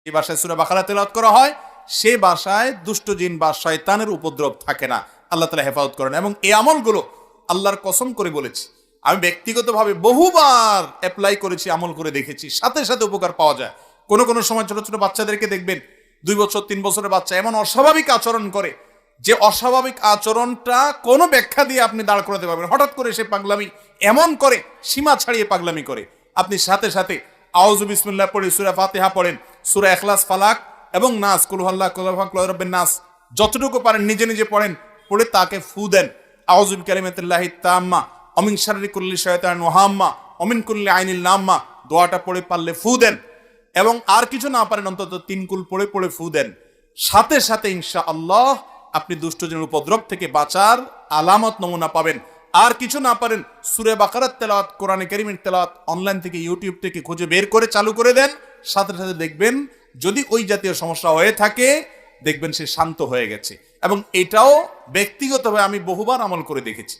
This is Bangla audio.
যে বাসায় সূরা বাকারা তেলাওয়াত করা হয় সে বাসায় দুষ্ট জিন বা শয়তানের উপদ্রব থাকে না। আল্লাহ তাআলা হেফাজত করেন। এবং এই আমলগুলো আল্লাহর কসম করে বলেছি, আমি ব্যক্তিগতভাবে বহুবার অ্যাপ্লাই করেছি, আমল করে দেখেছি, সাথে সাথে উপকার পাওয়া যায়। কোনো সময় ছোট ছোট বাচ্চাদেরকে দেখবেন 2 বছর 3 বছরের বাচ্চা এমন অস্বাভাবিক আচরণ করে যে অস্বাভাবিক আচরণটা কোনো ব্যাখ্যা দিয়ে আপনি দাঁড় করাতে পারবেন। হঠাৎ করে সে পাগলামি এমন করে, সীমা ছাড়িয়ে পাগলামি করে, আপনি সাথে সাথে আউযু বিসমিল্লাহ পড়ে সূরা ফাতিহা পড়েন, সূরা ইখলাস, ফালাক এবং নাস, কুল হুয়াল্লাহু কুল ফালাক রাব্বিন নাস, যতটুকু পারেন নিজে নিজে পড়েন, পড়ে তাকে ফু দেন। আউযু বিকালিমাতিল্লাহি তাম্মা অমিন শাররি কুল্লি শাইতানিন ওয়া হাম্মা অমিন কুল্লি আইনিল লাম্মা, দোয়াটা পড়ে পারলে ফু দেন। এবং আর কিছু না পারেন অন্তত 3 কুল পড়ে পড়ে ফু দেন। সাথে সাথে ইনশাআল্লাহ আপনি দুষ্টজনের উপদ্রব থেকে বাঁচার আলামত নমুনা পাবেন। আর কিছু না পারেন সূরা বাকারার তেলাওয়াত, কোরআনে কারীমের তেলাওয়াত অনলাইন থেকে, ইউটিউব থেকে খুঁজে বের করে চালু করে দেন। সাথে সাথে দেখবেন যদি ওই জাতীয় সমস্যা হয়ে থাকে, দেখবেন সে শান্ত হয়ে গেছে। এবং এটাও ব্যক্তিগতভাবে আমি বহুবার আমল করে দেখেছি।